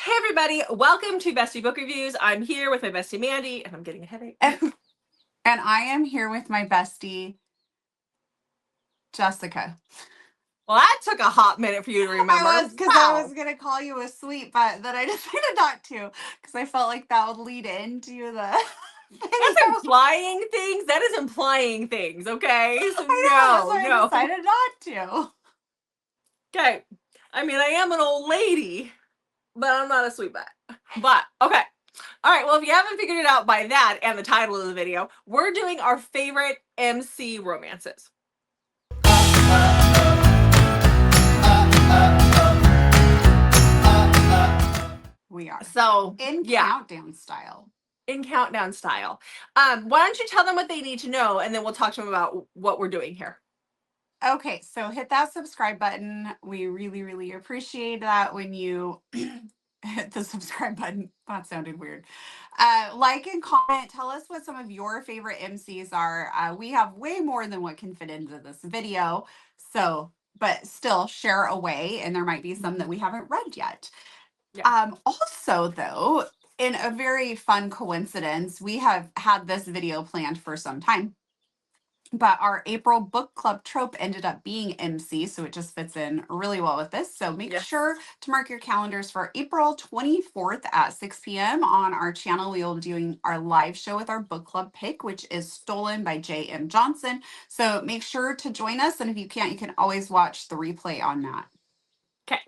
Hey everybody, welcome to Bestie Book Reviews. I'm here with my bestie Mandy, and I'm getting a headache. And I am here with my bestie, Jessica. Well, that took a hot minute for you to remember. I was going to call you a sweet, but then I decided not to because I felt like that would lead into the That's implying things. That is implying things, okay? So I decided not to. Okay. I mean, I am an old lady, but I'm not a sweet butt. But, okay. All right, well, if you haven't figured it out by that and the title of the video, we're doing our favorite MC romances. We are. So, in countdown style. In countdown style. Why don't you tell them what they need to know, and then we'll talk to them about what we're doing here. Okay, so hit that subscribe button. We really, really appreciate that when you hit the subscribe button. That sounded weird. Like and comment. Tell us what some of your favorite MCs are. We have way more than what can fit into this video. So, but still share away, and there might be some that we haven't read yet. Yeah. Also, though, in a very fun coincidence, we have had this video planned for some time. But our April book club trope ended up being MC, so it just fits in really well with this. So make sure to mark your calendars for April 24th at 6 p.m. on our channel. We will be doing our live show with our book club pick, which is Stolen by J.M. Johnson. So make sure to join us. And if you can't, you can always watch the replay on that. Okay.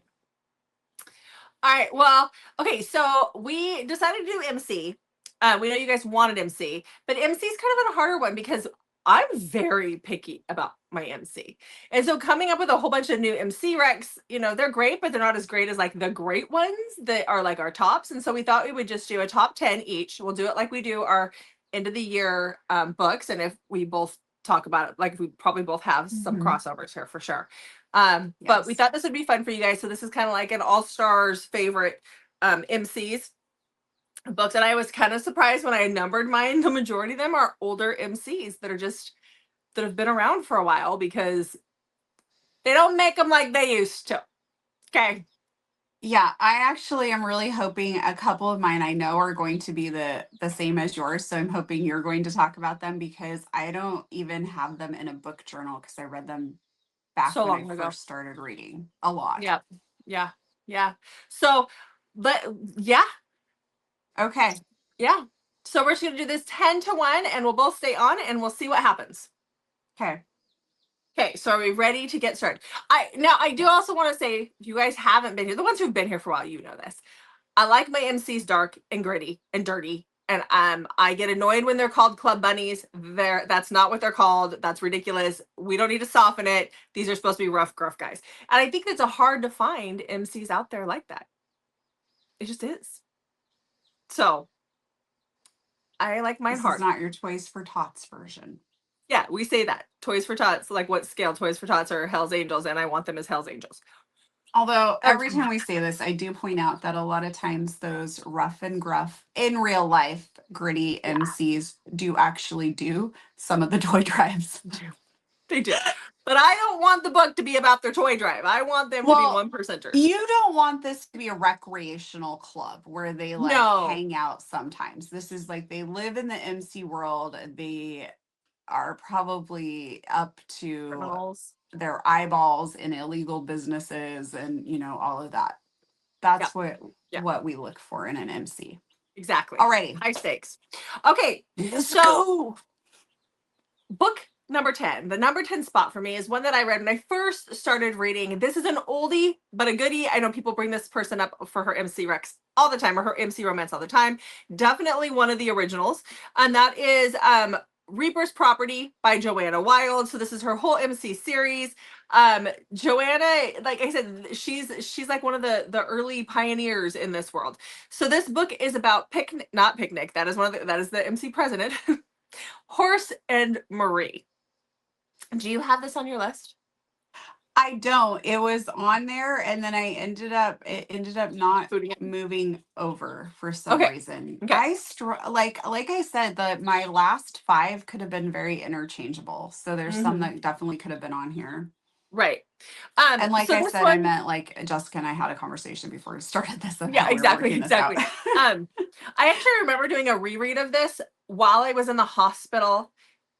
All right. Well, okay. So we decided to do MC. We know you guys wanted MC, but MC is kind of a harder one because I'm very picky about my MC. And so coming up with a whole bunch of new MC recs, you know, they're great, but they're not as great as like the great ones that are like our tops. And so we thought we would just do a top 10 each. We'll do it like we do our end of the year books. And if we both talk about it, like we probably both have some crossovers here for sure. But we thought this would be fun for you guys. So this is kind of like an all-stars favorite MCs books. And I was kind of surprised when I numbered mine. The majority of them are older MCs that have been around for a while because they don't make them like they used to. Okay. Yeah, I actually am really hoping a couple of mine I know are going to be the same as yours. So I'm hoping you're going to talk about them because I don't even have them in a book journal because I read them back so when I first started reading a lot. Yeah. So, but yeah. Okay. Yeah. So we're just going to do this 10 to 1 and we'll both stay on and we'll see what happens. Okay. Okay, so are we ready to get started? I do also want to say, if you guys haven't been here, the ones who've been here for a while, you know this. I like my MCs dark and gritty and dirty. And I get annoyed when they're called club bunnies. That's not what they're called. That's ridiculous. We don't need to soften it. These are supposed to be rough, gruff guys. And I think that's hard to find MCs out there like that. It just is. So I like mine hard. This is not your Toys for Tots version. Yeah, we say that. Toys for Tots, like what scale Toys for Tots are Hell's Angels, and I want them as Hell's Angels. Although every time we say this, I do point out that a lot of times those rough and gruff, in real life, gritty MCs do actually do some of the toy drives. They do. But I don't want the book to be about their toy drive. I want them to be 1%ers. You don't want this to be a recreational club where they hang out sometimes. This is like they live in the MC world. They are probably up to their eyeballs in illegal businesses and, you know, all of that. That's what we look for in an MC. Exactly. Alrighty. High stakes. Okay. Let's go. Book number 10. The number 10 spot for me is one that I read when I first started reading. This is an oldie, but a goodie. I know people bring this person up for her MC Rex all the time, or her MC romance all the time. Definitely one of the originals. And that is Reaper's Property by Joanna Wild. So this is her whole MC series. Joanna, like I said, she's like one of the early pioneers in this world. So this book is about not Picnic. That is that is the MC president. Horse and Marie. Do you have this on your list? I don't. It was on there, and then it ended up not moving over for some reason. Okay. Like I said, my last 5 could have been very interchangeable. So there's some that definitely could have been on here. Right. And like So I this said, I one, meant like Jessica and I had a conversation before we started this of yeah, how we were exactly, working this out. exactly. I actually remember doing a reread of this while I was in the hospital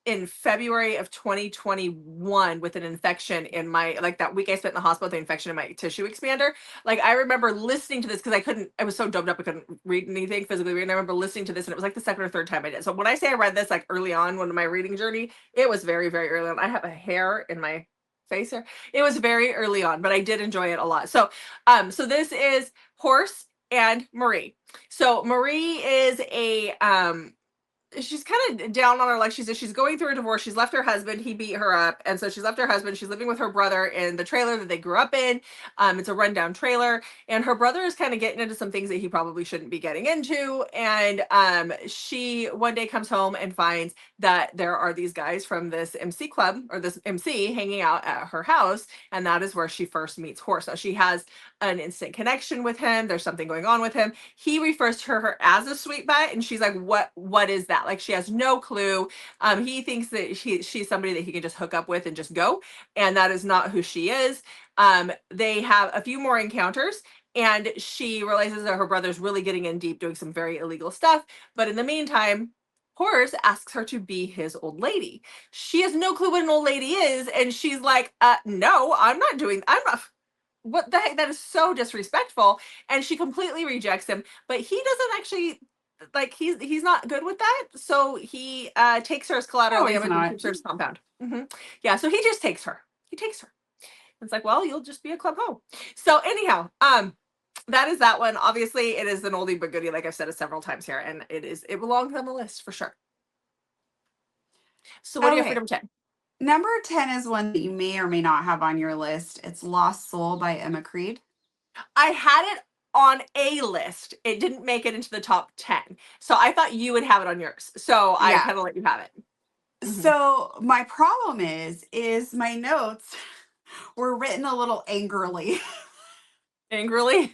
in February of 2021 with an infection in my, like that week I spent in the hospital with the infection in my tissue expander. Like I remember listening to this because I was so doped up I couldn't read anything physically read. And I remember listening to this and it was like the second or third time I did. So when I say I read this like early on when my reading journey, it was very, very early on. I have a hair in my face here. It was very early on, but I did enjoy it a lot. So this is Horse and Marie. So Marie is a she's kind of down on her luck. She's going through a divorce. She's left her husband. He beat her up. And so she's left her husband. She's living with her brother in the trailer that they grew up in. It's a rundown trailer. And her brother is kind of getting into some things that he probably shouldn't be getting into. And she one day comes home and finds that there are these guys from this MC club or this MC hanging out at her house. And that is where she first meets Horse. Now she has an instant connection with him. There's something going on with him. He refers to her as a sweet butt, and she's like, what is that? Like she has no clue. He thinks that she's somebody that he can just hook up with and just go, and that is not who she is. They have a few more encounters, and she realizes that her brother's really getting in deep, doing some very illegal stuff. But in the meantime, Horace asks her to be his old lady. She has no clue what an old lady is, and she's like, no, I'm not doing, I'm not, what the heck, that is so disrespectful. And she completely rejects him, but he doesn't actually, like, he's not good with that, so he takes her as collateral No, he's damage and not. keeps her as compound. Yeah, so he just takes her. It's like, well, you'll just be a club hoe. So anyhow, that is that one. Obviously it is an oldie but goodie, like I've said it several times here, and it belongs on the list for sure. So what do you have for Okay. number 10? Number 10 is one that you may or may not have on your list. It's Lost Soul by Emma Creed. I had it on a list. It didn't make it into the top 10. So I thought you would have it on yours. So I Yeah. kind of let you have it. So my problem is my notes were written a little angrily. Angrily.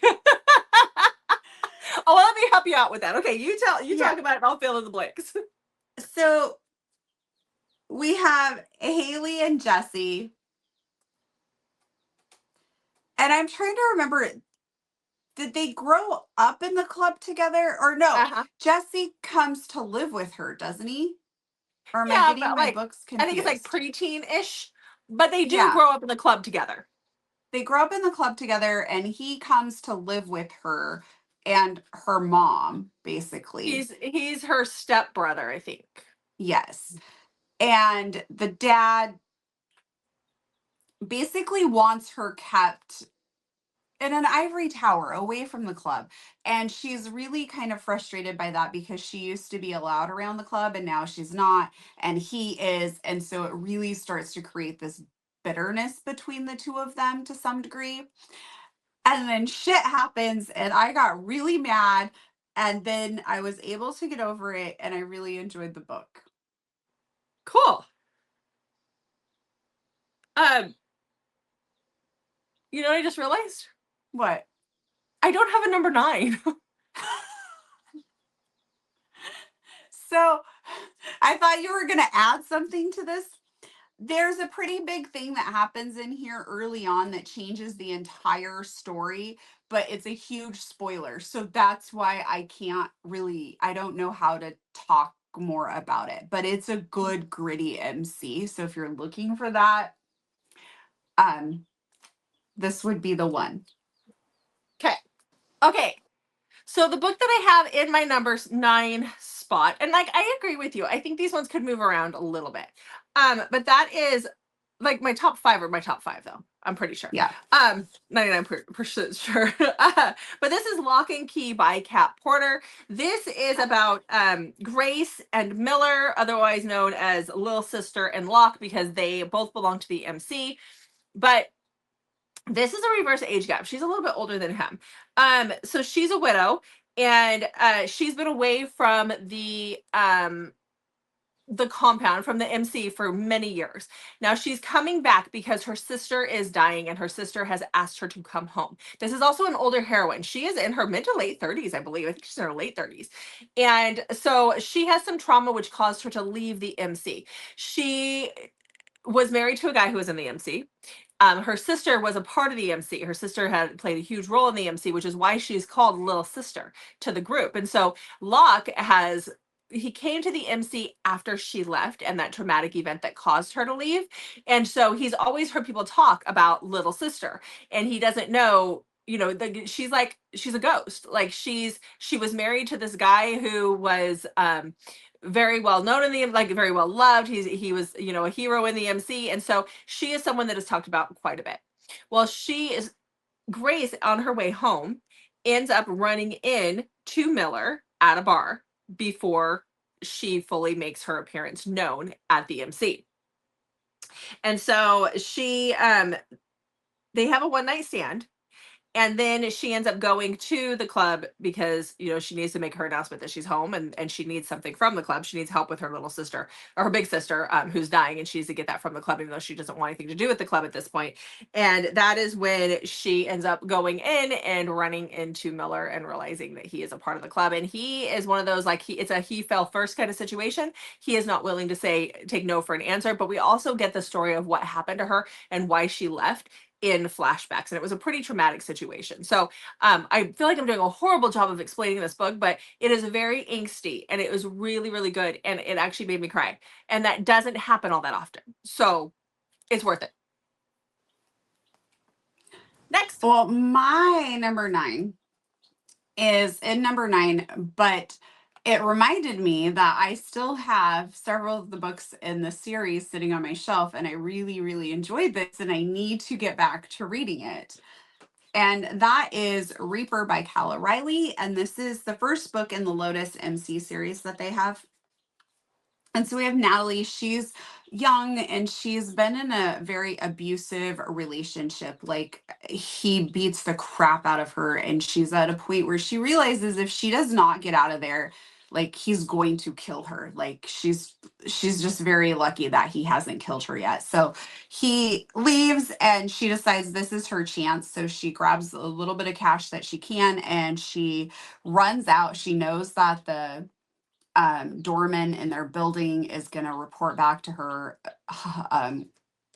Oh, well, let me help you out with that. Okay, you Yeah. talk about it and I'll fill in the blanks. So we have Haley and Jesse. And I'm trying to remember, did they grow up in the club together? Or no, Uh-huh. Jesse comes to live with her, doesn't he? Or am I Yeah, getting but my like books I think it's like confused? preteen-ish, but they do Yeah. grow up in the club together. They grow up in the club together and he comes to live with her and her mom, basically. He's her stepbrother, I think. Yes. And the dad basically wants her kept in an ivory tower away from the club. And she's really kind of frustrated by that because she used to be allowed around the club and now she's not. And he is. And so it really starts to create this bitterness between the two of them to some degree. And then shit happens and I got really mad. And then I was able to get over it and I really enjoyed the book. Cool. Um, you know what I just realized? What? I don't have a number 9. So I thought you were going to add something to this. There's a pretty big thing that happens in here early on that changes the entire story, but it's a huge spoiler. So that's why I don't know how to talk more about it, but it's a good gritty MC. So if you're looking for that, um, this would be the one. Okay. Okay. So the book that I have in my number 9 spot, and like I agree with you, I think these ones could move around a little bit. But that is like my top 5 or my top 5 though. I'm pretty sure. Yeah. 99% sure. But this is Lock and Key by Kat Porter. This is about Grace and Miller, otherwise known as Little Sister and Locke, because they both belong to the MC. But this is a reverse age gap. She's a little bit older than him. So she's a widow, and she's been away from the compound, from the MC, for many years. Now she's coming back because her sister is dying and her sister has asked her to come home. This is also an older heroine. She is in her mid to late 30s, I believe. I think she's in her late 30s. And so she has some trauma which caused her to leave the MC. She was married to a guy who was in the MC. her sister was a part of the MC. Her sister had played a huge role in the MC, which is why she's called Little Sister to the group. And so Locke he came to the MC after she left and that traumatic event that caused her to leave. And so he's always heard people talk about Little Sister, and he doesn't know, she's a ghost. Like she was married to this guy who was very well known in the, like, very well loved. He was, a hero in the MC. And so she is someone that is talked about quite a bit. Well, Grace, on her way home, ends up running in to Miller at a bar before she fully makes her appearance known at the MC. And so they have a one night stand. And then she ends up going to the club because, she needs to make her announcement that she's home, and she needs something from the club. She needs help with her little sister, or her big sister, who's dying, and she needs to get that from the club, even though she doesn't want anything to do with the club at this point. And that is when she ends up going in and running into Miller and realizing that he is a part of the club. And he is one of those, like, it's a he fell first kind of situation. He is not willing to take no for an answer, but we also get the story of what happened to her and why she left in flashbacks, and it was a pretty traumatic situation. So I feel like I'm doing a horrible job of explaining this book, but it is very angsty, and it was really, really good, and it actually made me cry, and that doesn't happen all that often, so it's worth it. Next. Well, my number 9 is in number 9, but it reminded me that I still have several of the books in the series sitting on my shelf, and I really, really enjoyed this, and I need to get back to reading it. And that is Reaper by Calla Riley, and this is the first book in the Lotus MC series that they have. And so we have Natalie. She's young and she's been in a very abusive relationship. Like, he beats the crap out of her, and she's at a point where she realizes if she does not get out of there, like, he's going to kill her. Like, she's just very lucky that he hasn't killed her yet. So he leaves and she decides this is her chance. So she grabs a little bit of cash that she can and she runs out. She knows that the doorman in their building is going to report back to her.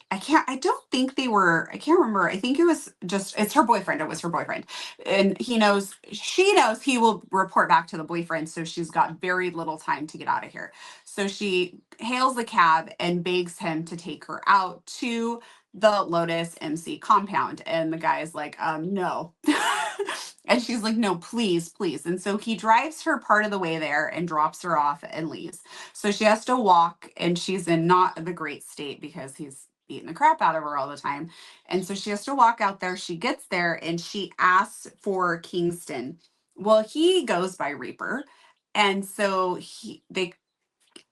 I don't think they were, I can't remember. I think it's her boyfriend. It was her boyfriend. And she knows he will report back to the boyfriend. So she's got very little time to get out of here. So she hails the cab and begs him to take her out to the Lotus MC compound. And the guy is like, no. And she's like, no, please, please. And so he drives her part of the way there and drops her off and leaves. So she has to walk, and she's in not the great state because he's beating the crap out of her all the time. And so she has to walk out there. She gets there and she asks for Kingston. Well, he goes by Reaper. And so they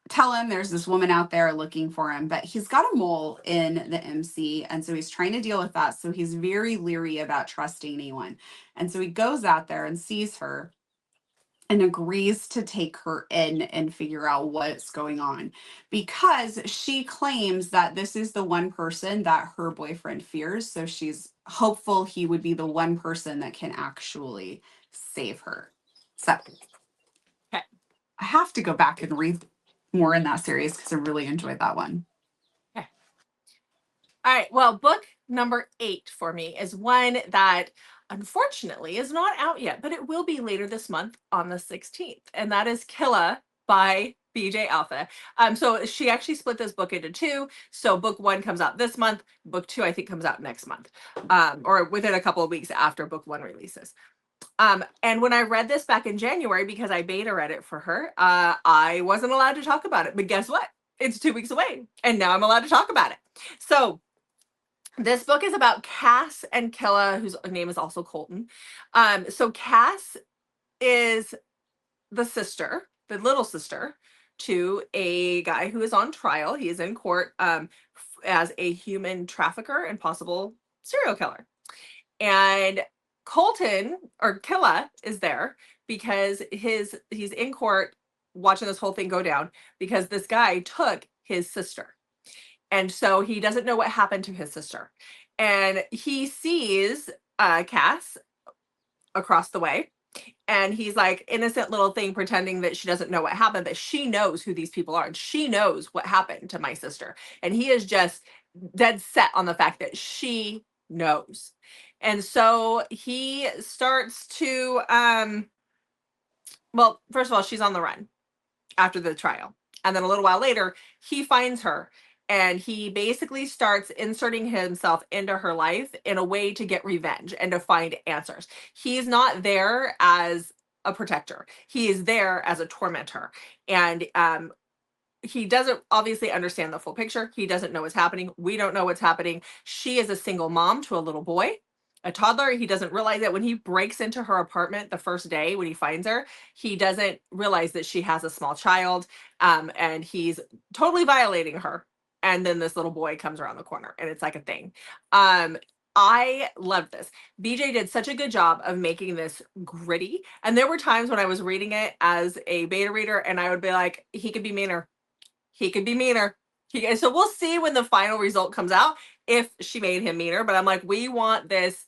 tell him there's this woman out there looking for him, but he's got a mole in the MC. And so he's trying to deal with that. So he's very leery about trusting anyone. And so he goes out there and sees her and agrees to take her in and figure out what's going on, because she claims that this is the one person that her boyfriend fears. So she's hopeful he would be the one person that can actually save her. So Okay. I have to go back and read more in that series because I really enjoyed that one. Okay. All right. Well, book number 8 for me is one that unfortunately is not out yet, but it will be later this month on the 16th. And that is Killa by BJ Alpha. So she actually split this book into 2. So book 1 comes out this month. Book 2, I think, comes out next month, or within a couple of weeks after book 1 releases. And when I read this back in January, because I beta read it for her, I wasn't allowed to talk about it. But guess what? It's 2 weeks away, and now I'm allowed to talk about it. So this book is about Cass and Killa, whose name is also Colton. So Cass is the little sister to a guy who is on trial. He is in court as a human trafficker and possible serial killer. And Colton, or Killa, is there because he's in court watching this whole thing go down because this guy took his sister. And so he doesn't know what happened to his sister. And he sees Cass across the way. And he's like, innocent little thing, pretending that she doesn't know what happened, but she knows who these people are. And she knows what happened to my sister. And he is just dead set on the fact that she knows. And so he starts to well, first of all, she's on the run after the trial. And then a little while later, he finds her and he basically starts inserting himself into her life in a way to get revenge and to find answers. He's not there as a protector. He is there as a tormentor. And he doesn't obviously understand the full picture. He doesn't know what's happening. We don't know what's happening. She is a single mom to a little boy, a toddler. He doesn't realize that when he breaks into her apartment the first day when he finds her, he doesn't realize that she has a small child, and he's totally violating her. And then this little boy comes around the corner, and it's like a thing. I love this. BJ did such a good job of making this gritty. And there were times when I was reading it as a beta reader, and I would be like, he could be meaner. He could be meaner. So we'll see when the final result comes out if she made him meaner. But I'm like, we want this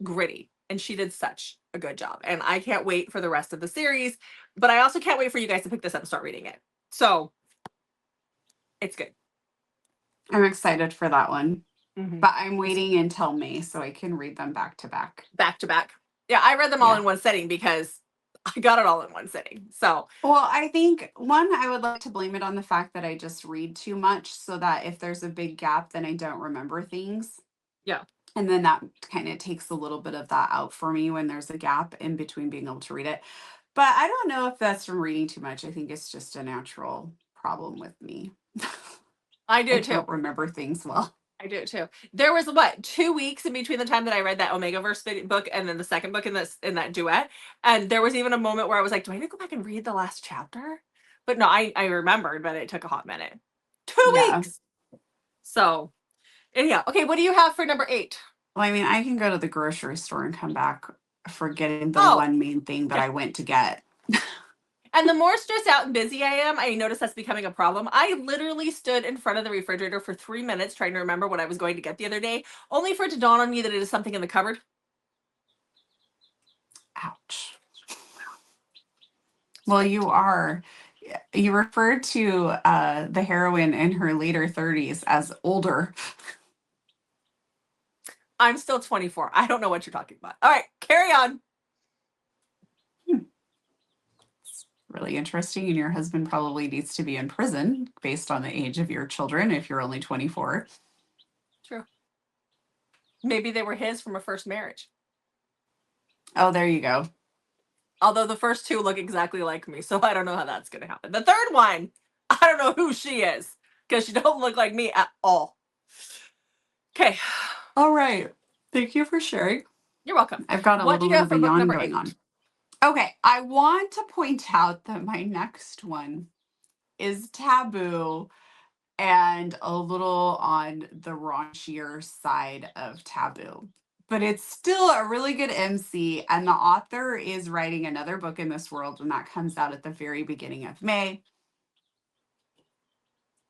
gritty. And she did such a good job. And I can't wait for the rest of the series. But I also can't wait for you guys to pick this up and start reading it. So it's good. I'm excited for that one. Mm-hmm. But I'm waiting until May so I can read them back to back. Back to back. Yeah, I read them all in one sitting because I got it all in one sitting. So, well, I think one, I would like to blame it on the fact that I just read too much so that if there's a big gap, then I don't remember things. yeah. And then that kind of takes a little bit of that out for me when there's a gap in between being able to read it. But I don't know if that's from reading too much. I think it's just a natural problem with me. I do too. I don't remember things well. I do too. There was what 2 weeks in between the time that I read that Omegaverse book and then the second book in that duet, and there was even a moment where I was like, "Do I need to go back and read the last chapter?" But no, I remembered, but it took a hot minute. 2 weeks. So, anyhow, okay. What do you have for number 8? Well, I mean, I can go to the grocery store and come back forgetting the one main thing that I went to get. And the more stressed out and busy I am, I notice that's becoming a problem. I literally stood in front of the refrigerator for 3 minutes trying to remember what I was going to get the other day, only for it to dawn on me that it is something in the cupboard. Ouch. Well, you referred to the heroine in her later 30s as older. I'm still 24. I don't know what you're talking about. All right, carry on. Really interesting. And your husband probably needs to be in prison based on the age of your children if you're only 24. True. Maybe they were his from a first marriage. Oh, there you go. Although the first 2 look exactly like me, so I don't know how that's going to happen. The third one, I don't know who she is because she don't look like me at all. Okay. All right. Thank you for sharing. You're welcome. I've got a little bit of a yawn going on. Okay, I want to point out that my next one is Taboo and a little on the raunchier side of Taboo. But it's still a really good MC, and the author is writing another book in this world, and that comes out at the very beginning of May.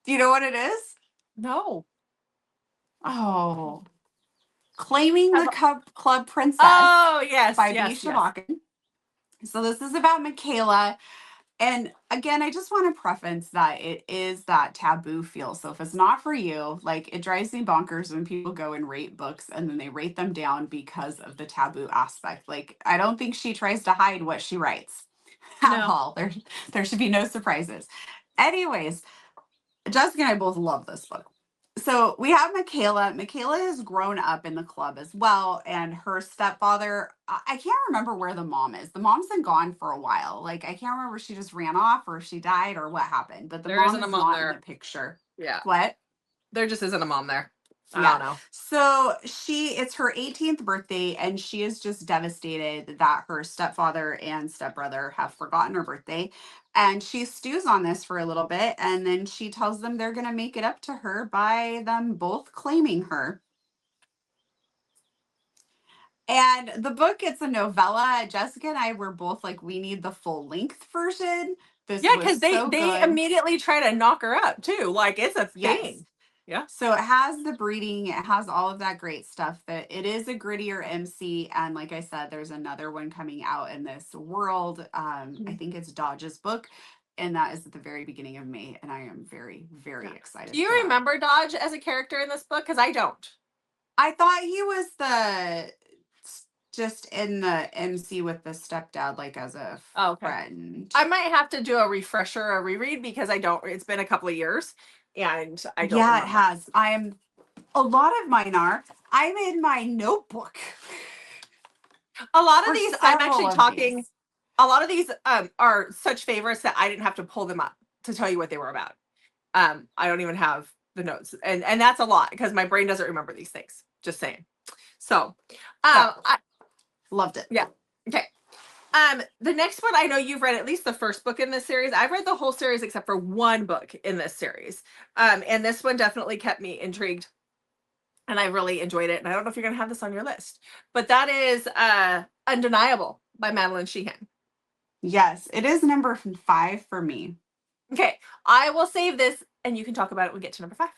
Do you know what it is? No. Oh. Claiming the Club Princess. Oh, yes. By B. Sprocket. So this is about Michaela. And again, I just want to preface that it is that taboo feel. So if it's not for you, like it drives me bonkers when people go and rate books and then they rate them down because of the taboo aspect. Like, I don't think she tries to hide what she writes at all. There should be no surprises. Anyways, Jessica and I both love this book. So we have Michaela. Michaela has grown up in the club as well. And her stepfather, I can't remember where the mom is. The mom's been gone for a while. Like, I can't remember if she just ran off or if she died or what happened. But the mom is not in the picture. Yeah. What? There just isn't a mom there. I Yeah. don't know. So it's her 18th birthday, and she is just devastated that her stepfather and stepbrother have forgotten her birthday. And she stews on this for a little bit, and then she tells them they're going to make it up to her by them both claiming her. And the book, it's a novella. Jessica and I were both like, we need the full length version. Because they immediately try to knock her up too. Like, it's a thing. Yes. Yeah. So it has the breeding, it has all of that great stuff. That it is a grittier MC, and like I said, there's another one coming out in this world. I think it's Dodge's book. and that is at the very beginning of May, and I am very, very excited. Do you for that. remember Dodge as a character in this book? Because I don't. I thought he was just in the MC with the stepdad, like as a friend. I might have to do a refresher, a reread, because I don't. It's been a couple of years, and I don't. Yeah, remember. it has. A lot of mine are. I'm in my notebook. A lot of these, I'm actually talking. A lot of these are such favorites that I didn't have to pull them up to tell you what they were about. I don't even have the notes, and that's a lot because my brain doesn't remember these things. Just saying. So, I loved it. Yeah. Okay. The next one, I know you've read at least the first book in this series. I've read the whole series except for one book in this series. And this one definitely kept me intrigued. And I really enjoyed it. And I don't know if you're going to have this on your list, but that is Undeniable by Madeline Sheehan. Yes, it is number 5 for me. Okay. I will save this and you can talk about it when we get to number 5.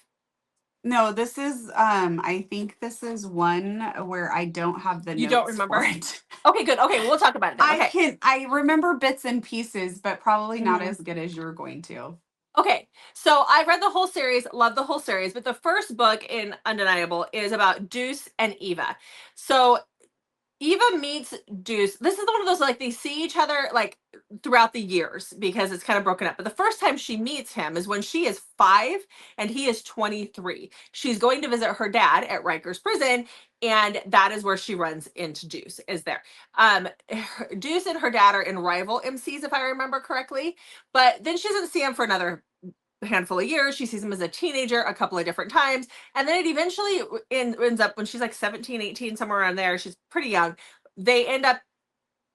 No, this is I think this is one where I don't have the notes. You don't remember it. Okay, good. Okay, we'll talk about it then. Okay. I remember bits and pieces, but probably not as good as you're going to. Okay, so I read the whole series, love the whole series, but the first book in Undeniable is about Deuce and Eva. So Eva meets Deuce. This is one of those, like, they see each other like throughout the years because it's kind of broken up. But the first time she meets him is when she is 5 and he is 23. She's going to visit her dad at Rikers Prison, and that is where she runs into Deuce, is there. Deuce and her dad are in rival MCs, if I remember correctly. But then she doesn't see him for another handful of years. She sees him as a teenager a couple of different times, and then it eventually ends up when she's like 17, 18, somewhere around there. She's pretty young. They end up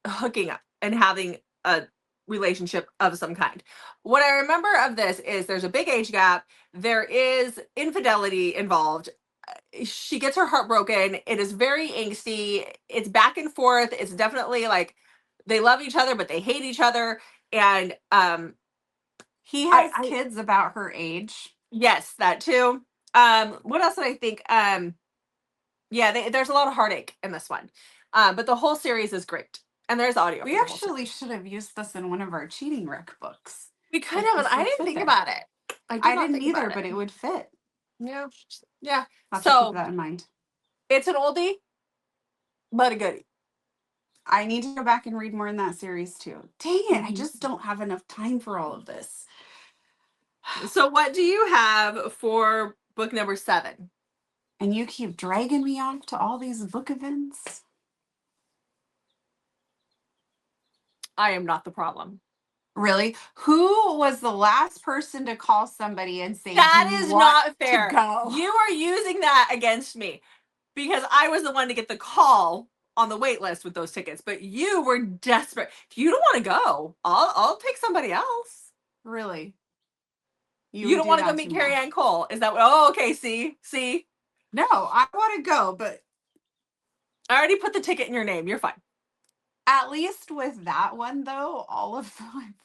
hooking up and having a relationship of some kind. What I remember of this is there's a big age gap. There is infidelity involved. She gets her heart broken. It is very angsty. It's back and forth. It's definitely like they love each other, but they hate each other. And he has kids about her age. Yes, that too. What else did I think? Yeah, there's a lot of heartache in this one. But the whole series is great. And there's audio. We actually should have used this in one of our cheating rec books. We could have, but I didn't think about it. I didn't either, but it would fit. Yeah. Yeah. So keep that in mind. It's an oldie, but a goodie. I need to go back and read more in that series too. Dang it, I just don't have enough time for all of this. So what do you have for book number 7? And you keep dragging me off to all these book events. I am not the problem. Really? Who was the last person to call somebody and say that is not fair? Go? You are using that against me because I was the one to get the call on the wait list with those tickets, but you were desperate. If you don't want to go, I'll take somebody else. Really? You don't want to go meet Carrie Ann Cole? Is that what? Oh, okay. See. No, I want to go, but I already put the ticket in your name. You're fine. At least with that one, though, I've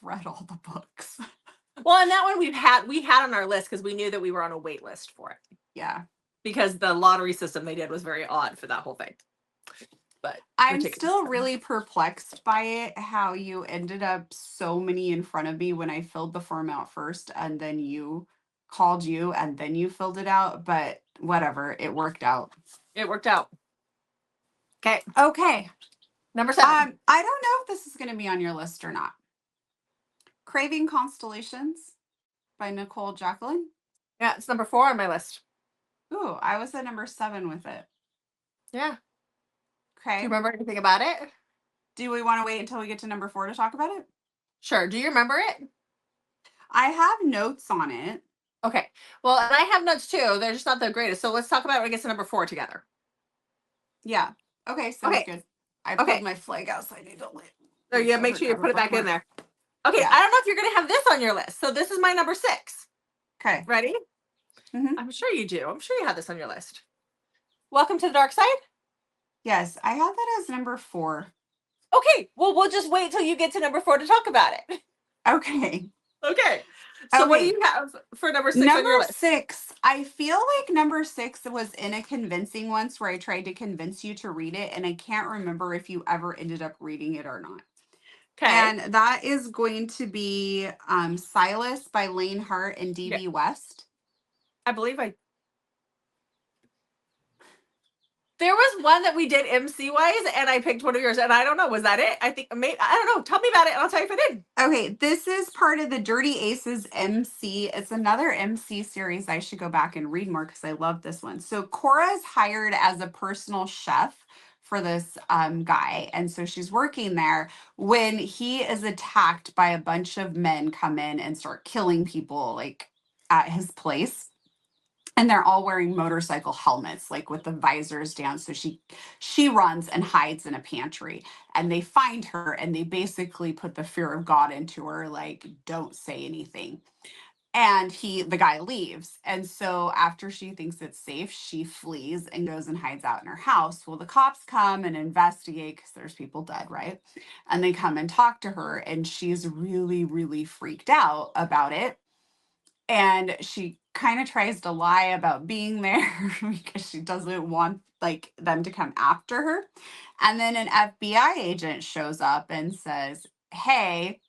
read all the books. Well, and that one we had on our list because we knew that we were on a wait list for it. Yeah. Because the lottery system they did was very odd for that whole thing. But I'm still really perplexed by it, how you ended up so many in front of me when I filled the form out first, and then you called you, and then you filled it out. But whatever, it worked out. Okay. Number 7. I don't know if this is going to be on your list or not. Craving Constellations by Nicole Jacqueline. Yeah, it's number 4 on my list. Ooh, I was at number 7 with it. Yeah. Okay. Do you remember anything about it? Do we want to wait until we get to number 4 to talk about it? Sure. Do you remember it? I have notes on it. Okay. Well, and I have notes too. They're just not the greatest. So let's talk about it when we get to number 4 together. Yeah. Okay. Sounds good. I pulled my flag out, so I need to leave. So yeah, make sure you put it back in there. Okay. Yeah. I don't know if you're going to have this on your list. So this is my number 6. Okay. Ready? Mm-hmm. I'm sure you do. I'm sure you have this on your list. Welcome to the Dark Side. Yes, I have that as number 4. Okay. Well, we'll just wait till you get to number 4 to talk about it. Okay. So what do you have for number 6 on your list? Number 6. I feel like number 6 was in a convincing once where I tried to convince you to read it, and I can't remember if you ever ended up reading it or not. Okay. And that is going to be Silas by Lane Hart and Yeah. D.B. West. I believe there was one that we did MC wise, and I picked one of yours, and I don't know, was that it? I think maybe, I don't know. Tell me about it, and I'll tell you if I did. Okay, this is part of the Dirty Aces MC. It's another MC series I should go back and read more because I love this one. So Cora is hired as a personal chef for this guy, and so she's working there when he is attacked by a bunch of men come in and start killing people like at his place. And they're all wearing motorcycle helmets, like with the visors down. So she runs and hides in a pantry, and they find her, and they basically put the fear of God into her, like, don't say anything. And the guy leaves. And so after she thinks it's safe, she flees and goes and hides out in her house. Well, the cops come and investigate because there's people dead, right? And they come and talk to her, and she's really, really freaked out about it, and she kind of tries to lie about being there because she doesn't want like them to come after her. And then an FBI agent shows up and says, "Hey,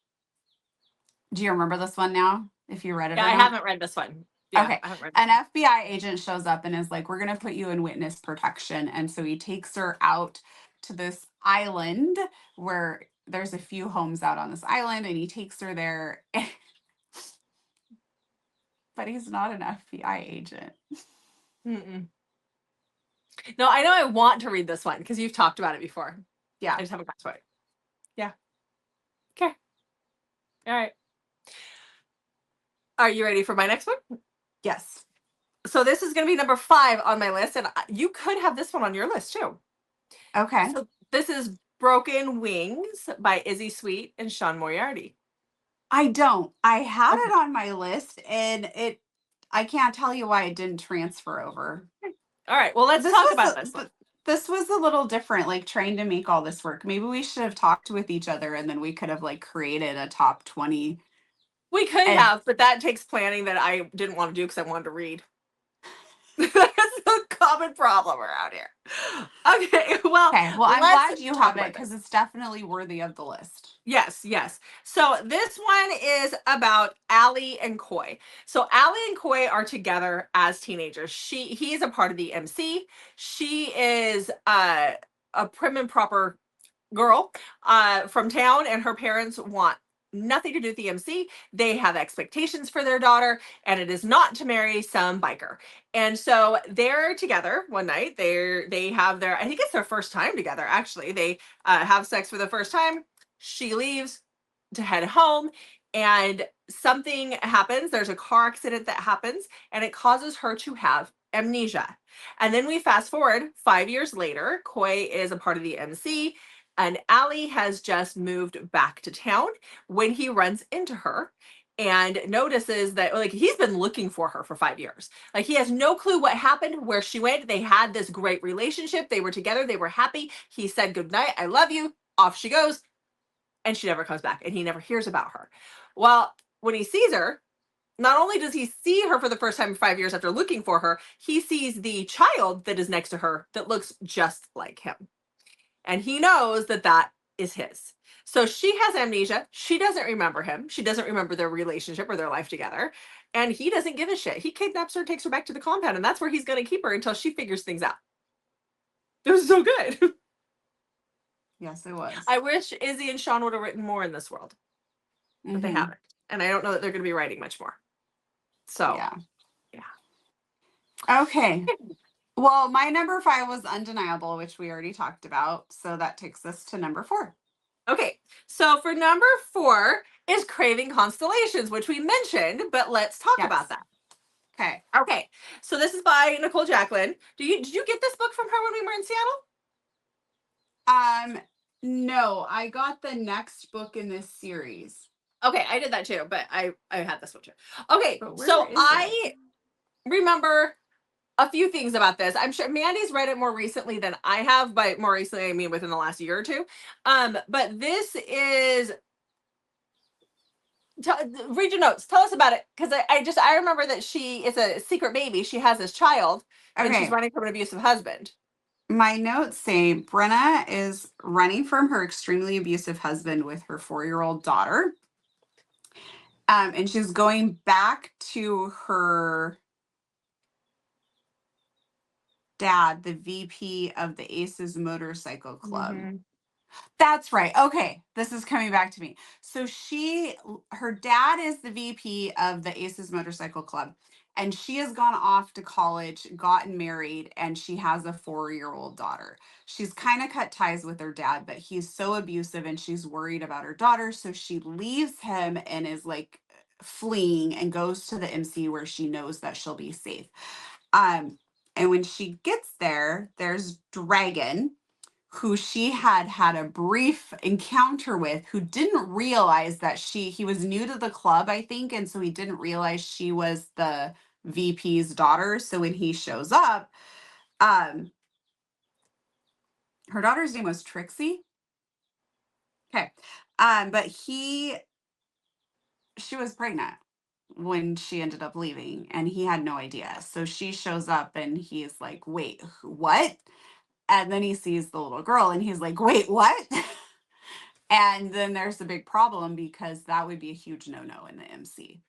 do you remember this one now? If you read it Yeah, or I not?" haven't read this one. Yeah, Okay. I haven't read this An one. FBI agent shows up and is like, "We're going to put you in witness protection." And so he takes her out to this island where there's a few homes out on this island, and he takes her there. But he's not an FBI agent. Mm-mm. No, I know I want to read this one because you've talked about it before. Yeah. I just haven't got to it. Yeah. Okay. All right. Are you ready for my next one? Yes. So this is going to be number 5 on my list, and you could have this one on your list too. Okay. So this is Broken Wings by Izzy Sweet and Sean Moriarty. I don't. I had Okay. it on my list, and I can't tell you why it didn't transfer over. All right. Well, let's This talk was about this one. this was a little different, like trying to make all this work. Maybe we should have talked with each other, and then we could have like created a top 20. We could And have, but that takes planning that I didn't want to do because I wanted to read. That's a common problem around here. Okay, well, okay, well, I'm let's glad you talk have it about because this. it's definitely worthy of the list. Yes, yes. So this one is about Allie and Coy. So Allie and Coy are together as teenagers. He is a part of the MC. She is a prim and proper girl from town, and her parents want nothing to do with the MC. They have expectations for their daughter, and it is not to marry some biker. And so they're together one night. They have their, I think it's their first time together. Actually, they have sex for the first time. She leaves to head home, and something happens. There's a car accident that happens, and it causes her to have amnesia. And then we fast forward 5 years later. Coy is a part of the MC, and Allie has just moved back to town when he runs into her and notices that, like, he's been looking for her for 5 years. Like, he has no clue what happened, where she went. They had this great relationship. They were together. They were happy. He said, "Good night. I love you." Off she goes, and she never comes back, and he never hears about her. Well, when he sees her, not only does he see her for the first time in 5 years after looking for her, he sees the child that is next to her that looks just like him. And he knows that that is his. So she has amnesia. She doesn't remember him. She doesn't remember their relationship or their life together. And he doesn't give a shit. He kidnaps her, takes her back to the compound, and that's where he's going to keep her until she figures things out. It was so good. Yes, it was. I wish Izzy and Sean would have written more in this world, but they haven't. And I don't know that they're going to be writing much more. So, yeah. Okay. Well, my number 5 was Undeniable, which we already talked about. So that takes us to number 4. Okay. So for number 4 is Craving Constellations, which we mentioned, but let's talk about that. Okay. Okay. So this is by Nicole Jacqueline. Did you get this book from her when we were in Seattle? No, I got the next book in this series. Okay, I did that too, but I had this one too. Okay, so I remember a few things about this. I'm sure Mandy's read it more recently than I have, but more recently, I mean within the last year or two. But this is, read your notes. Tell us about it, because I remember that she is a secret baby. She has this child, and she's running from an abusive husband. My notes say Brenna is running from her extremely abusive husband with her 4-year-old daughter. And she's going back to her dad, the VP of the Aces Motorcycle Club. Mm-hmm. That's right. Okay. This is coming back to me. So her dad is the VP of the Aces Motorcycle Club, and she has gone off to college, gotten married, and she has a 4-year-old daughter. She's kind of cut ties with her dad, but he's so abusive and she's worried about her daughter. So she leaves him and is like fleeing and goes to the MC where she knows that she'll be safe. And when she gets there, there's Dragon, who she had a brief encounter with, who didn't realize that he was new to the club, I think, and so he didn't realize she was the VP's daughter. So when he shows up, um her daughter's name was Trixie. Okay. But she was pregnant when she ended up leaving, and he had no idea. So she shows up and he's like, wait, what? And then he sees the little girl and he's like, wait, what? And then there's the big problem, because that would be a huge no-no in the MC.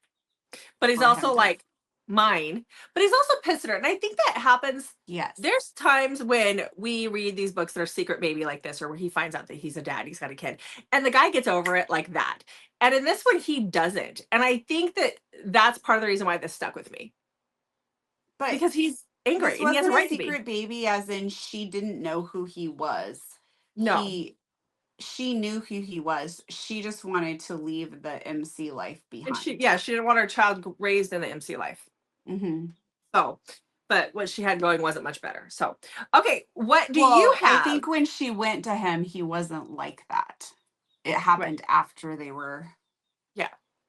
But he's also like mine, but he's also pissed at her. And I think that happens. Yes. There's times when we read these books that are secret baby like this, or where he finds out that he's a dad, he's got a kid, and the guy gets over it like that. And in this one, he doesn't. And I think that that's part of the reason why this stuck with me. But because he's angry and he has a right to be. secret baby, as in she didn't know who he was. No. She knew who he was. She just wanted to leave the MC life behind. And she didn't want her child raised in the MC life. Mm-hmm. So, but what she had going wasn't much better. So, okay, what do you have? I think when she went to him, he wasn't like that. It happened after they were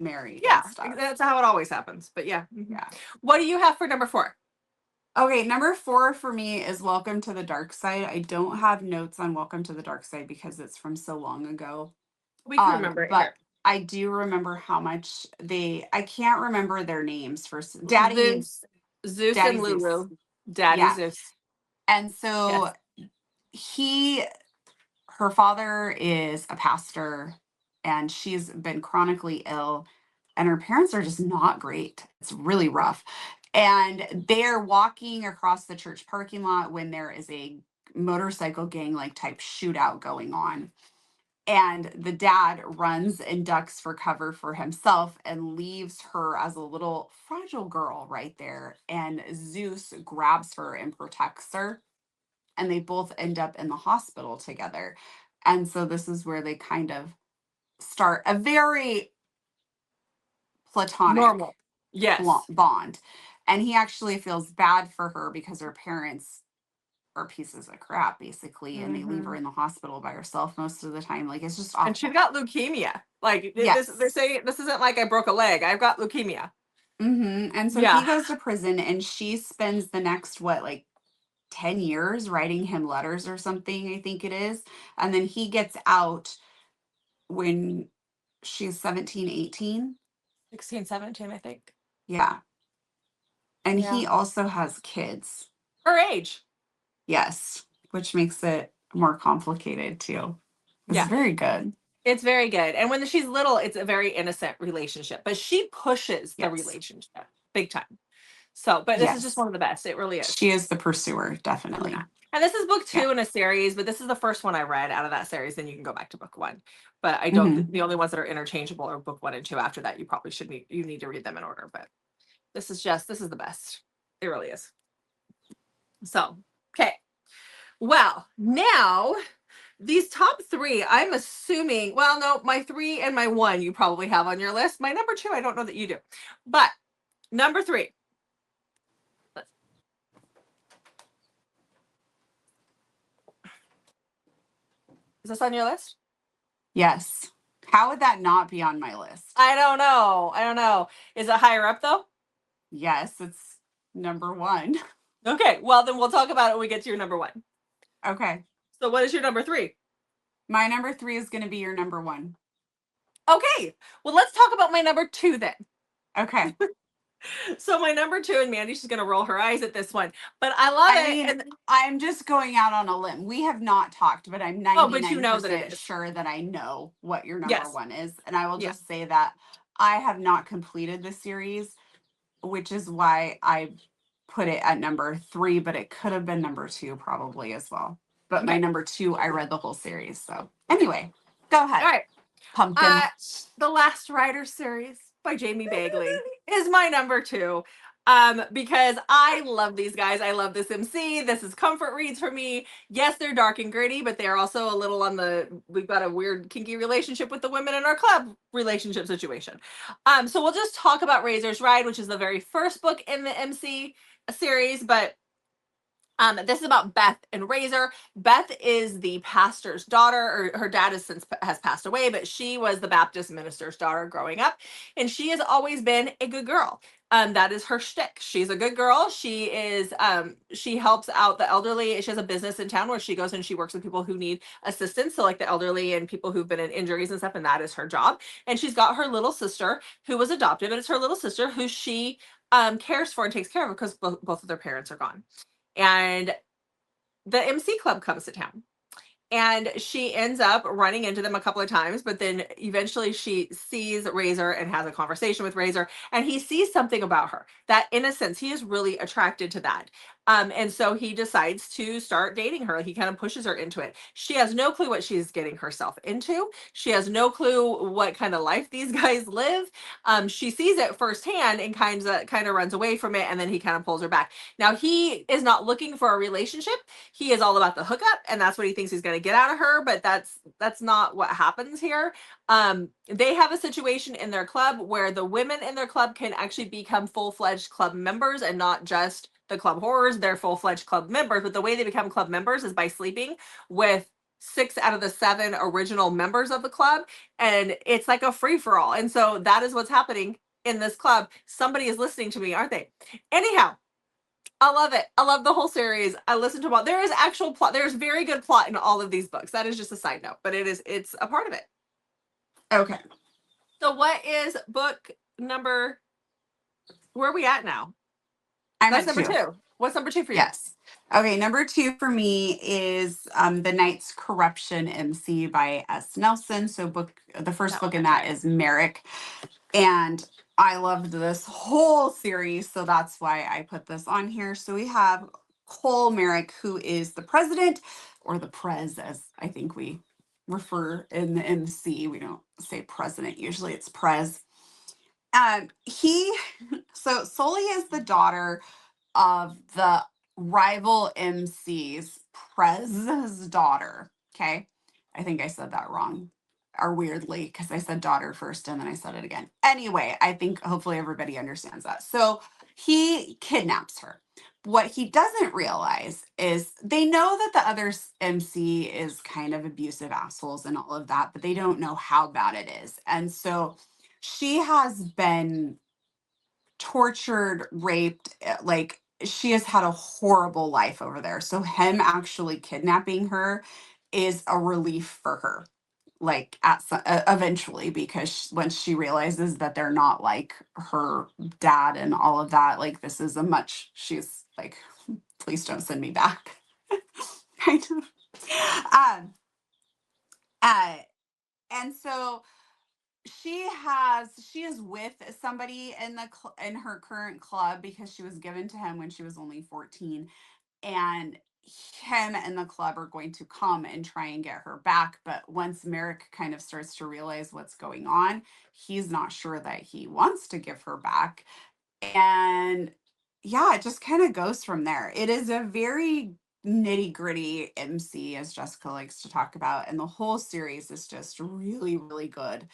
married. Yeah, that's how it always happens. But yeah. Yeah. What do you have for number 4? Okay, number 4 for me is Welcome to the Dark Side. I don't have notes on Welcome to the Dark Side because it's from so long ago. We can remember it, but here. I do remember how much I can't remember their names for Daddy Zeus and Lulu. Daddy Zeus. And so her father is a pastor, and she's been chronically ill, and her parents are just not great. It's really rough. And they're walking across the church parking lot when there is a motorcycle gang like type shootout going on. And the dad runs and ducks for cover for himself and leaves her as a little fragile girl right there. And Zeus grabs her and protects her. And they both end up in the hospital together. And so this is where they kind of start a very platonic normal bond. And he actually feels bad for her because her parents are pieces of crap, basically, and they leave her in the hospital by herself most of the time. Like, it's just awful. And she's got leukemia. Like, they're saying this isn't like I broke a leg. I've got leukemia. And so he goes to prison, and she spends the next 10 years writing him letters or something, I think it is. And then he gets out when she's 17, 18. 16, 17, I think. Yeah. And he also has kids. Her age. Yes. Which makes it more complicated too. It's very good. It's very good. And when she's little, it's a very innocent relationship. But she pushes the relationship big time. So, but this is just one of the best. It really is. She is the pursuer, definitely. Yeah. And this is book 2 in a series, but this is the first one I read out of that series. Then you can go back to book 1. But I don't. The only ones that are interchangeable are book 1 and 2. After that, you probably you need to read them in order. But this is the best. It really is. So, okay. Well, now these top 3, I'm assuming. Well, no, my 3 and my 1 you probably have on your list. My number 2, I don't know that you do. But number 3. Is this on your list? Yes. How would that not be on my list? I don't know. Is it higher up though? Yes, it's number 1. Okay, well then we'll talk about it when we get to your number 1. Okay. So what is your number 3? My number 3 is going to be your number 1. Okay. Well, let's talk about my number 2 then. Okay. So my number 2, and Mandy, she's gonna roll her eyes at this one, but I love I it. mean, And I'm just going out on a limb. We have not talked, but I'm oh, but you know that it 99% is. sure that I know what your number Yes. one is. And I will Yeah. just say that I have not completed the series, which is why I put it at number 3, but it could have been number 2 probably as well. But my Okay. number 2, I read the whole series. So Okay. anyway, go All ahead, right. pumpkin. Uh, The Last Rider series by Jamie Bagley is my number 2. Because I love these guys. I love this MC. This is comfort reads for me. Yes, they're dark and gritty, but they're also a little on the, we've got a weird kinky relationship with the women in our club relationship situation. So we'll just talk about Razor's Ride, which is the very first book in the MC series, but this is about Beth and Razor. Beth is the pastor's daughter, or her dad has passed away, but she was the Baptist minister's daughter growing up, and she has always been a good girl. That is her shtick. She's a good girl. She helps out the elderly. She has a business in town where she goes and she works with people who need assistance, so like the elderly and people who've been in injuries and stuff, and that is her job. And she's got her little sister who was adopted, but it's her little sister who she cares for and takes care of because both of their parents are gone. And the MC club comes to town, and she ends up running into them a couple of times, but then eventually she sees Razor and has a conversation with Razor, and he sees something about her, that innocence. He is really attracted to that. And so he decides to start dating her. He kind of pushes her into it. She has no clue what she's getting herself into. She has no clue what kind of life these guys live. She sees it firsthand and kind of runs away from it, and then he kind of pulls her back. Now, he is not looking for a relationship. He is all about the hookup, and that's what he thinks he's going to get out of her, but that's not what happens here. They have a situation in their club where the women in their club can actually become full-fledged club members and not just the club horrors. They're full-fledged club members, but the way they become club members is by sleeping with 6 out of the 7 original members of the club, and it's like a free-for-all. And so that is what's happening in this club. Somebody is listening to me, aren't they? Anyhow, I love it. I love the whole series. I listen to them all. There is actual plot. There's very good plot in all of these books. That is just a side note, but it's a part of it. Okay. So what is book number, where are we at now? I'm That's at number 2. 2. What's number 2 for you? Yes. Okay, number 2 for me is The Knight's Corruption MC by S. Nelson. So the first That book one in I that tried. is Merrick. And I loved this whole series, so that's why I put this on here. So we have Cole Merrick, who is the president, or the prez, as I think we refer in the MC. We don't say president, usually it's prez. So Sully is the daughter of the rival MC's prez's daughter. Okay. I think I said that wrong or weirdly because I said daughter first and then I said it again. Anyway, I think hopefully everybody understands that. So he kidnaps her. What he doesn't realize is they know that the other MC is kind of abusive assholes and all of that, but they don't know how bad it is. And so she has been tortured, raped, like she has had a horrible life over there. So him actually kidnapping her is a relief for her. Like eventually, because once she realizes that they're not like her dad and all of that, like this is a much. She's like, please don't send me back. Kind of. Um. Uh. And so she is with somebody in in her current club because she was given to him when she was only 14, and him and the club are going to come and try and get her back. But once Merrick kind of starts to realize what's going on, he's not sure that he wants to give her back. And yeah, it just kind of goes from there. It is a very nitty gritty MC, as Jessica likes to talk about, and the whole series is just really, really good.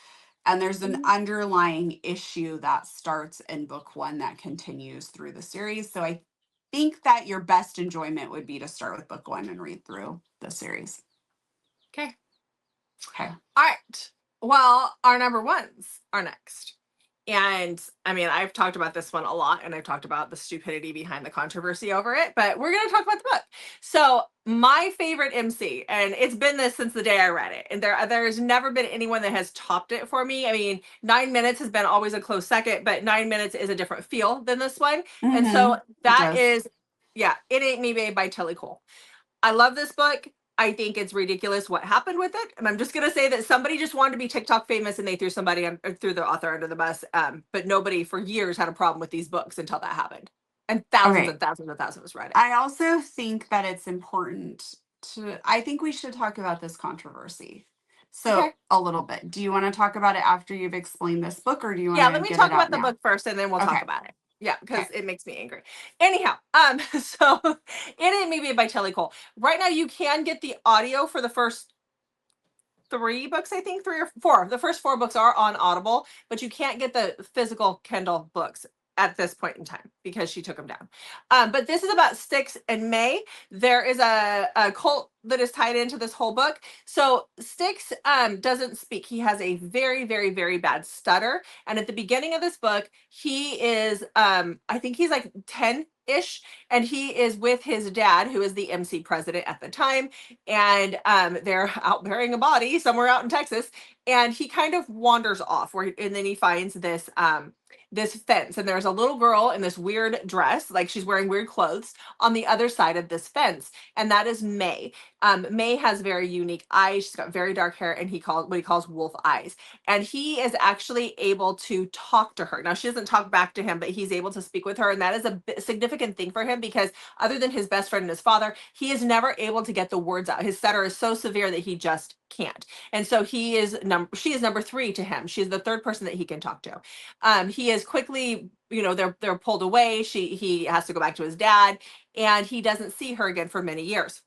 And there's an underlying issue that starts in book 1 that continues through the series. So I think that your best enjoyment would be to start with book 1 and read through the series. Okay. Okay. All right. Well, our number 1s are next. And I mean, I've talked about this one a lot, and I've talked about the stupidity behind the controversy over it, but we're going to talk about the book. So, my favorite MC, and it's been this since the day I read it, and there's never been anyone that has topped it for me. I mean, 9 minutes has been always a close second, but 9 minutes is a different feel than this one. And so, It that does. is, yeah, It Ain't Me Babe by Tilly Cole. I love this book. I think it's ridiculous what happened with it. And I'm just going to say that somebody just wanted to be TikTok famous and they threw threw the author under the bus. But nobody for years had a problem with these books until that happened. And thousands Okay. and thousands and thousands read it. I also think that it's important I think we should talk about this controversy. So, Okay. a little bit. Do you want to talk about it after you've explained this book, or do you want Yeah, to let me get it talk out about the now? book first and then we'll talk Okay. about it. Yeah, because Okay. it makes me angry. Anyhow, so It Ain't Me Babe by Tilly Cole. Right now you can get the audio for the first three books, I think, three or four. The first four books are on Audible, but you can't get the physical Kindle books at this point in time because she took them down. But this is about Styx and May. There is a cult that is tied into this whole book. So Styx doesn't speak. He has a very, very, very bad stutter. And at the beginning of this book, he is, I think he's like 10-ish, and he is with his dad, who is the MC president at the time, and they're out burying a body somewhere out in Texas, and he kind of wanders off and then he finds this fence, and there's a little girl in this weird dress, like she's wearing weird clothes, on the other side of this fence, and that is May. May has very unique eyes. She's got very dark hair, and he calls what he calls wolf eyes, and he is actually able to talk to her. Now she doesn't talk back to him, but he's able to speak with her, and that is a significant thing for him because other than his best friend and his father, he is never able to get the words out. His stutter is so severe that he just can't. And so she is number three to him. She's the third person that he can talk to. He is quickly, they're pulled away. He has to go back to his dad, and he doesn't see her again for many years.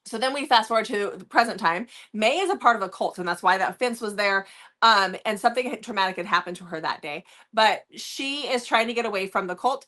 So then we fast forward to the present time. May is a part of a cult, and that's why that fence was there. And something traumatic had happened to her that day. But she is trying to get away from the cult.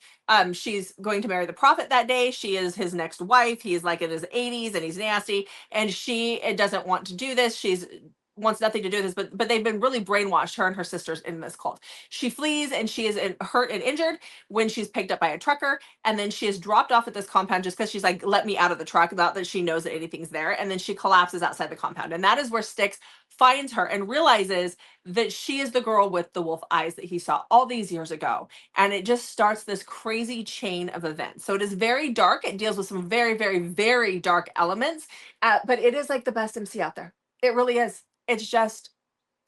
She's going to marry the prophet that day. She is his next wife. He's like in his 80s and he's nasty. And she doesn't want to do this. She's wants nothing to do with this, but they've been really brainwashed, her and her sisters, in this cult. She flees, and she is hurt and injured when she's picked up by a trucker, and then she is dropped off at this compound just because she's like, let me out of the truck, not that she knows that anything's there, and then she collapses outside the compound, and that is where Styx finds her and realizes that she is the girl with the wolf eyes that he saw all these years ago, and it just starts this crazy chain of events. So it is very dark. It deals with some very, very, very dark elements, but it is like the best MC out there. It really is. It's just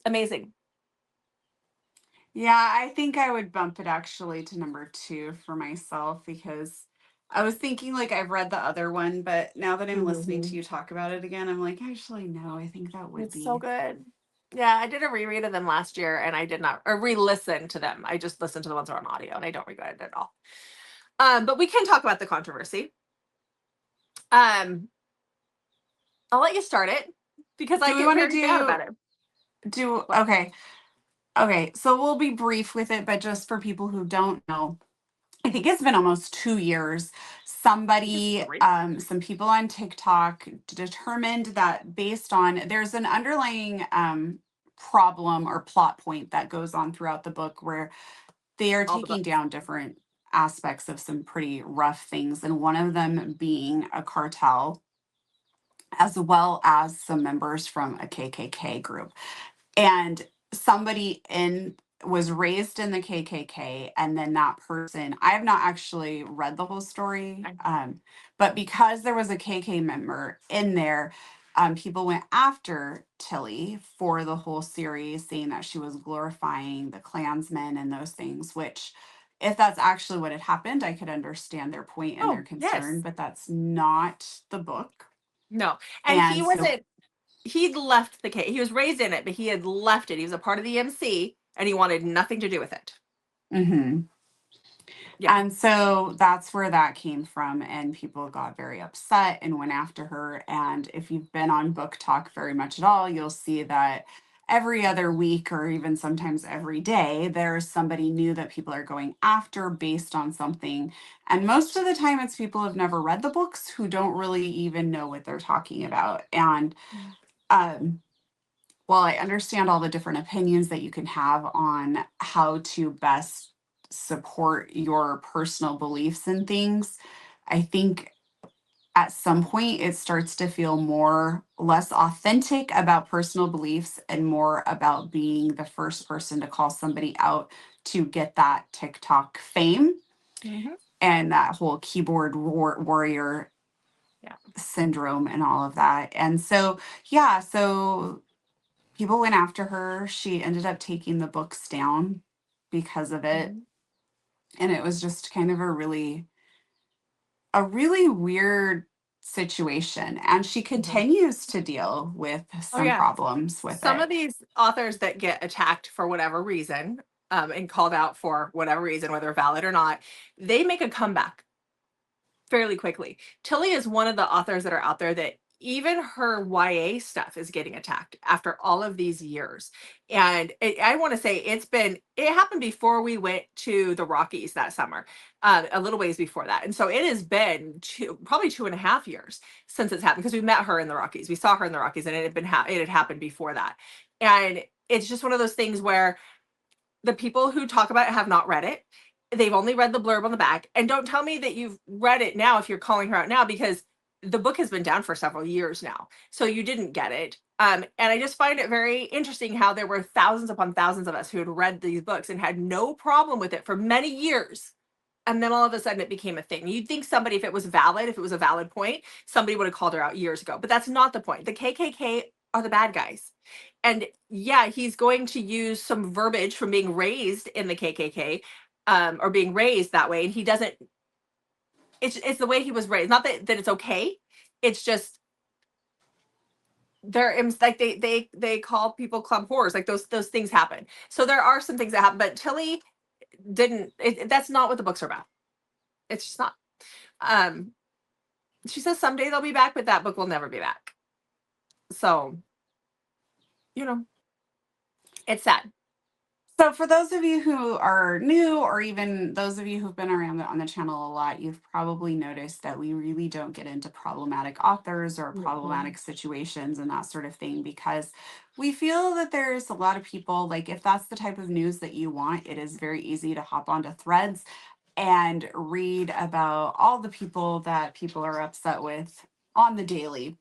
amazing. Yeah, I think I would bump it actually to number 2 for myself, because I was thinking like I've read the other one, but now that I'm listening to Mhm. you talk about it again, I'm like, actually, no, I think that would It's so be. good. Yeah, I did a reread of them last year, and I did not or re-listen to them. I just listened to the ones that are on audio, and I don't regret it at all. But we can talk about the controversy. Um, I'll let you start it because I Do we get want to very mad about it. do, What? okay. Okay, so we'll be brief with it, but just for people who don't know, I think it's been almost 2 years. It's Somebody, great. some people on TikTok determined that based on, there's an underlying problem or plot point that goes on throughout the book where they are All the taking books. down different aspects of some pretty rough things, and one of them being a cartel, as well as some members from a KKK group. And somebody in was raised in the KKK, and then that person, I have not actually read the whole story, Okay. but because there was a KK member in there, people went after Tilly for the whole series, saying that she was glorifying the Klansmen and those things, which, if that's actually what had happened, I could understand their point and their Oh, concern, yes. but that's not the book. No. And he And so, wasn't, he'd left the case. He was raised in it, but he had left it. He was a part of the MC, and he wanted nothing to do with it. mhm. Yeah. And so that's where that came from. And people got very upset and went after her. And if you've been on Book Talk very much at all, you'll see that every other week, or even sometimes every day, there's somebody new that people are going after based on something. And most of the time, it's people who've never read the books who don't really even know what they're talking about. And um, while I understand all the different opinions that you can have on how to best support your personal beliefs and things, I think at some point it starts to feel more less authentic about personal beliefs and more about being the first person to call somebody out to get that TikTok fame Mhm. and that whole keyboard warrior Yeah. syndrome and all of that. And so, yeah, so people went after her. She ended up taking the books down because of it. Mhm. And it was just kind of a really weird situation. And she Mhm. continues to deal with Oh some yeah. problems with Some it. of these authors that get attacked for whatever reason, and called out for whatever reason, whether valid or not, they make a comeback fairly quickly. Tilly is one of the authors that are out there that even her YA stuff is getting attacked after all of these years. And I want to say it happened before we went to the Rockies that summer, a little ways before that. And so it has been probably 2.5 years since it's happened because we met her in the Rockies. We saw her in the Rockies and it had happened before that. And it's just one of those things where the people who talk about it have not read it. They've only read the blurb on the back. And don't tell me that you've read it now if you're calling her out now, because the book has been down for several years now. So you didn't get it. And I just find it very interesting how there were thousands upon thousands of us who had read these books and had no problem with it for many years. And then all of a sudden it became a thing. You'd think somebody, if it was valid, if it was a valid point, somebody would have called her out years ago. But that's not the point. The KKK are the bad guys. And yeah, he's going to use some verbiage from being raised in the KKK, or being raised that way. And he doesn't, it's the way he was raised. Not that it's okay. It's just, they're like they call people club whores. Like those things happen. So there are some things that happen, but Tilly didn't, that's not what the books are about. It's just not. Um, she says someday they'll be back, but that book will never be back. So, you know, it's sad. So, for those of you who are new, or even those of you who've been around on the channel a lot, you've probably noticed that we really don't get into problematic authors or Mm-mm. problematic situations and that sort of thing because we feel that there's a lot of people, like, if that's the type of news that you want, it is very easy to hop onto threads and read about all the people that people are upset with on the daily.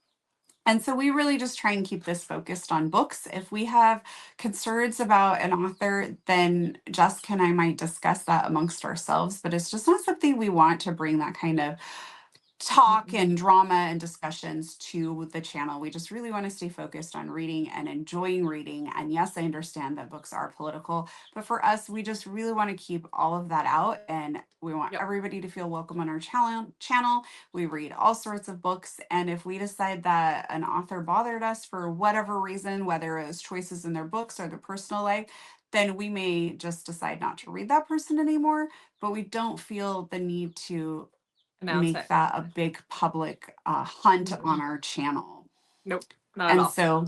And so we really just try and keep this focused on books. If we have concerns about an author, then Jessica and I might discuss that amongst ourselves, but it's just not something we want to bring that kind of talk Mm-mm. and drama and discussions to the channel. We just really want to stay focused on reading and enjoying reading. And yes, I understand that books are political, but for us, we just really want to keep all of that out. And we want Yep. everybody to feel welcome on our channel. We read all sorts of books. And if we decide that an author bothered us for whatever reason, whether it was choices in their books or their personal life, then we may just decide not to read that person anymore. But we don't feel the need to Announce make it. that a big public hunt on Mm-mm. our channel. Nope, not at And all. so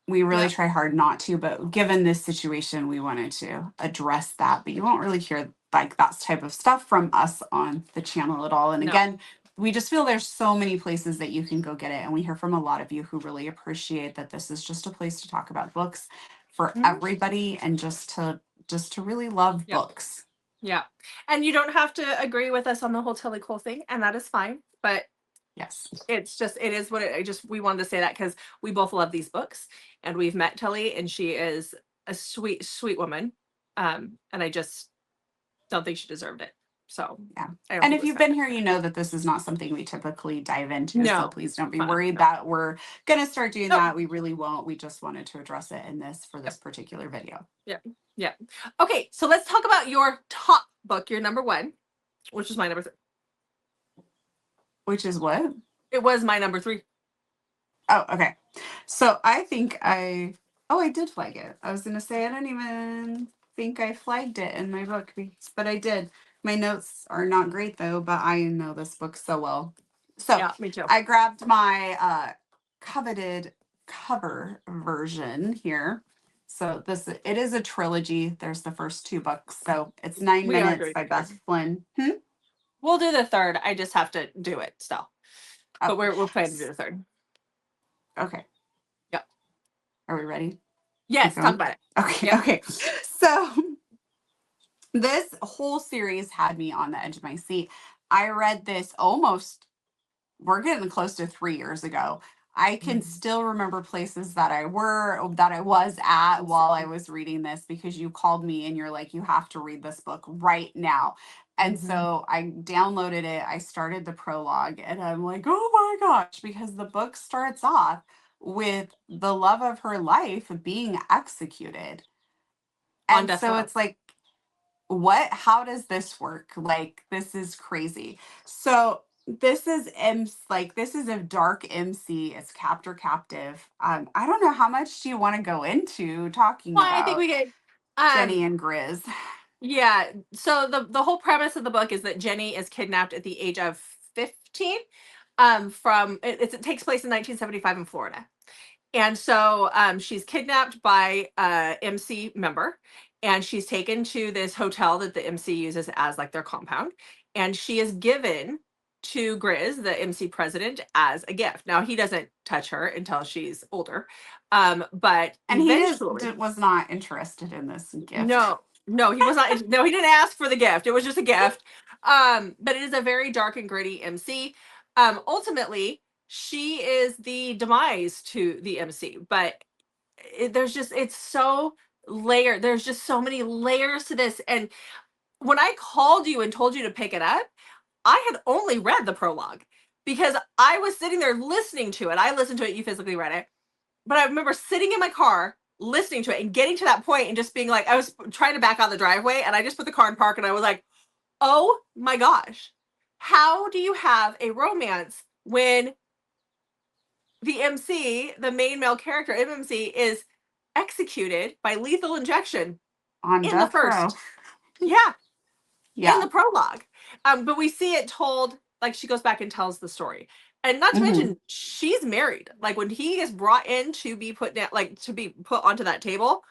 we really Yep. try hard not to, but given this situation, we wanted to address that. But you won't really hear like that type of stuff from us on the channel at all. And No. again, we just feel there's so many places that you can go get it. And we hear from a lot of you who really appreciate that this is just a place to talk about books for Mhm. everybody and just to really love Yep. books. Yeah. And you don't have to agree with us on the whole Tilly Cole thing, and that is fine. But Yes. it's just, it is what we wanted to say that because we both love these books and we've met Tilly and she is a sweet, sweet woman. And I just don't think she deserved it. So Yeah. I don't And think it if was you've fair. been here, you know that this is not something we typically dive into. So No. please don't be Uh-uh, worried no. that we're going to start doing Nope. that. We really won't. We just wanted to address it in this for this Yep. particular video, Yep. Yep. Okay. So let's talk about your top book, your number one, which is my number three. which is what? It was my number three. Oh, okay. So I did flag it. I was going to say, I don't even think I flagged it in my book, but I did. My notes are not great though, but I know this book so well. So Yeah, me too. I grabbed my coveted cover version here. So it is a trilogy. There's the first two books. So it's Nine We are Minutes doing by the third. Beth Flynn. We'll do the third. I just have to do it still. Oh, But we're planning to do the third. okay. Yep. Are we ready? Keep Yes, talk going. about it. Okay. Yep. Okay. So this whole series had me on the edge of my seat. I read this almost, we're getting close to 3 years ago. I can Mhm. still remember places that I was at while I was reading this because you called me and you're like, you have to read this book right now. And Mhm. so I downloaded it. I started the prologue and I'm like, oh my gosh, because the book starts off with the love of her life being executed. On And death so row. it's like, what, how does this work? Like, this is crazy. So this is a dark MC. It's captor captive. I don't know how much do you want to go into talking Well, I think about we could. Jenny Um, and Grizz. yeah. So the whole premise of the book is that Jenny is kidnapped at the age of 15. It takes place in 1975 in Florida. And so she's kidnapped by a MC member, and she's taken to this hotel that the MC uses as like their compound. And she is given to Grizz, the MC president, as a gift. Now he doesn't touch her until she's older. But And he eventually, was not interested in this gift. no, no, he was not. No, he didn't ask for the gift. It was just a gift. But it is a very dark and gritty MC. Ultimately, she is the demise to the MC. But it's so layered. There's just so many layers to this. And when I called you and told you to pick it up, I had only read the prologue because I was sitting there listening to it. I listened to it. You physically read it, but I remember sitting in my car listening to it and getting to that point and just being like, I was trying to back out the driveway and I just put the car in park and I was like, oh my gosh, how do you have a romance when the MC, the main male character, MMC, is executed by lethal injection On in the death row. first? Yeah, in Yeah. the prologue. But we see it told, like she goes back and tells the story. And not to Hmm. mention, she's married. Like when he is brought in to be put down, like to be put onto that table,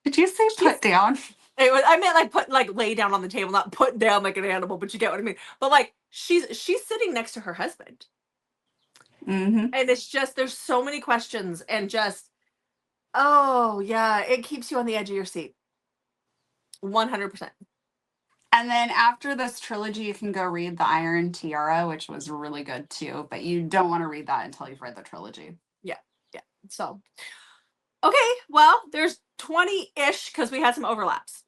Did you say she's put down? I meant like put like lay down on the table, not put down like an animal, but you get what I mean. But like she's sitting next to her husband. Hmm. And it's just there's so many questions and just oh yeah, it keeps you on the edge of your seat. 100%. And then after this trilogy, you can go read The Iron Tiara, which was really good too. But you don't want to read that until you've read the trilogy. Yeah. Yeah. So okay, well, there's 20-ish because we had some overlaps.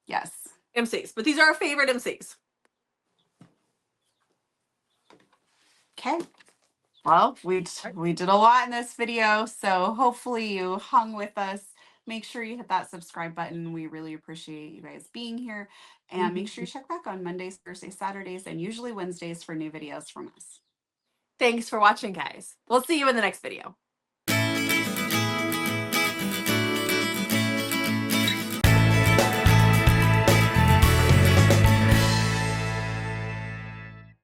Yes. MCs, but these are our favorite MCs. Okay. Well, Right. we did a lot in this video, so hopefully you hung with us. Make sure you hit that subscribe button. We really appreciate you guys being here. And make sure you Mhm. check back on Mondays, Thursdays, Saturdays, and usually Wednesdays for new videos from us. Thanks for watching, guys. We'll see you in the next video.